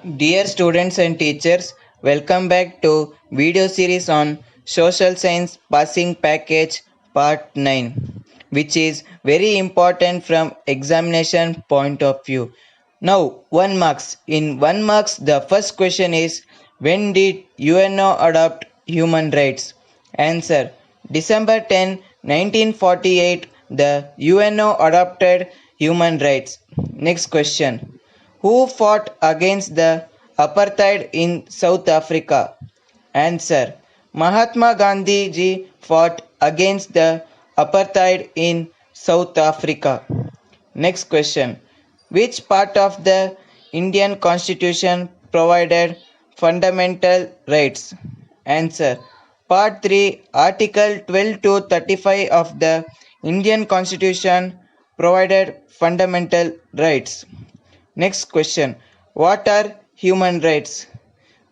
Dear students and teachers, welcome back to video series on Social Science Passing Package Part 9, which is very important from examination point of view. Now, 1 marks. In 1 marks, the first question is, when did UNO adopt human rights? Answer: December 10, 1948, the UNO adopted human rights. Next question: who fought against the apartheid in South Africa? Answer: Mahatma Gandhi ji fought against the apartheid in South Africa. Next question: which part of the Indian Constitution provided fundamental rights? Answer: Part 3, Article 12 to 35 of the Indian Constitution provided fundamental rights. Next question: what are human rights?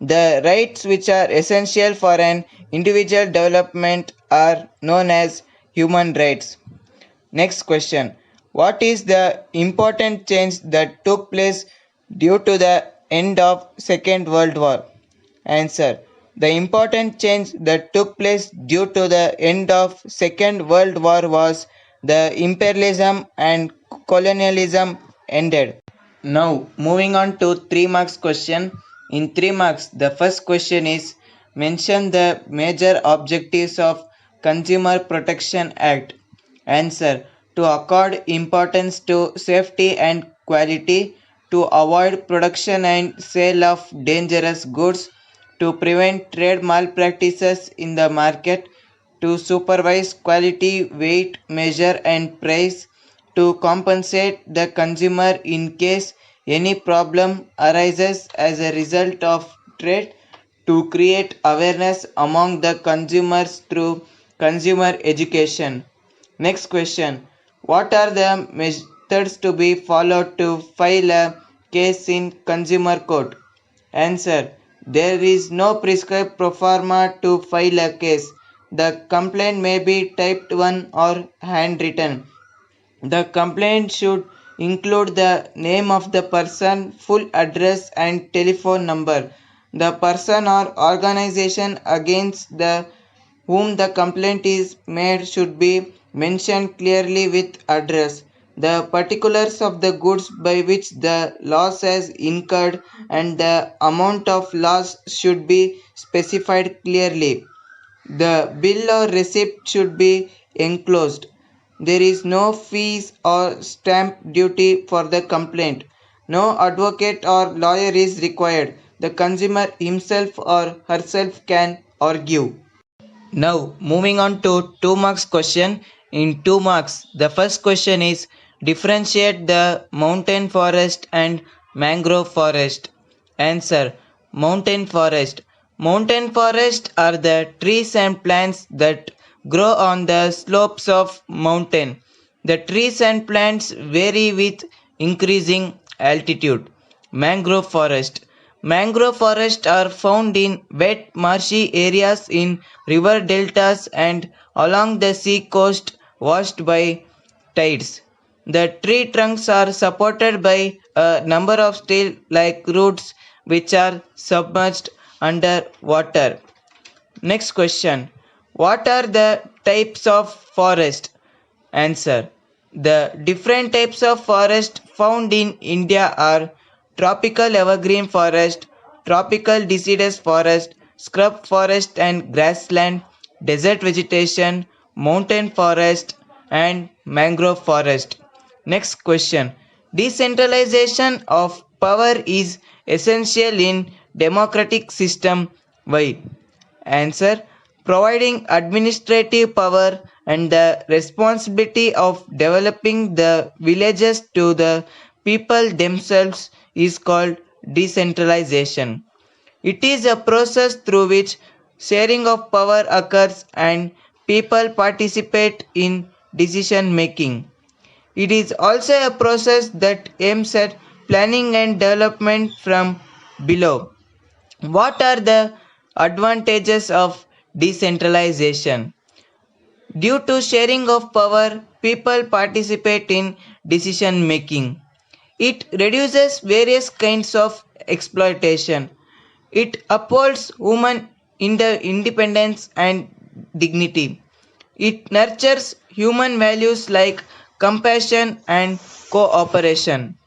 The rights which are essential for an individual development are known as human rights. Next question: what is the important change that took place due to the end of Second World War? Answer: the important change that took place due to the end of Second World War was the imperialism and colonialism ended. Now, moving on to 3 marks question. In 3 marks, the first question is, mention the major objectives of Consumer Protection Act. Answer: to accord importance to safety and quality, to avoid production and sale of dangerous goods, to prevent trade malpractices in the market, to supervise quality, weight, measure and price, to compensate the consumer in case any problem arises as a result of trade, to create awareness among the consumers through consumer education. Next question: what are the methods to be followed to file a case in consumer court? Answer: there is no prescribed proforma to file a case. The complaint may be typed 1 or handwritten. The complaint should include the name of the person, full address and telephone number. The person or organization against the whom the complaint is made should be mentioned clearly with address. The particulars of the goods by which the loss has incurred and the amount of loss should be specified clearly. The bill or receipt should be enclosed. There is no fees or stamp duty for the complaint. No advocate or lawyer is required. The consumer himself or herself can argue. Now, moving on to 2 marks question. In 2 marks, the first question is, differentiate the mountain forest and mangrove forest. Answer: mountain forest. Mountain forest are the trees and plants that grow on the slopes of mountain. The trees and plants vary with increasing altitude. Mangrove forest. Mangrove forests are found in wet marshy areas in river deltas and along the sea coast washed by tides. The tree trunks are supported by a number of steel-like roots which are submerged under water. Next question: what are the types of forest? Answer: the different types of forest found in India are tropical evergreen forest, tropical deciduous forest, scrub forest and grassland, desert vegetation, mountain forest, and mangrove forest. Next question: decentralization of power is essential in democratic system. Why? Answer: providing administrative power and the responsibility of developing the villages to the people themselves is called decentralization. It is a process through which sharing of power occurs and people participate in decision making. It is also a process that aims at planning and development from below. What are the advantages of decentralization? Due to sharing of power, people participate in decision making. It reduces various kinds of exploitation. It upholds women independence and dignity. It nurtures human values like compassion and cooperation.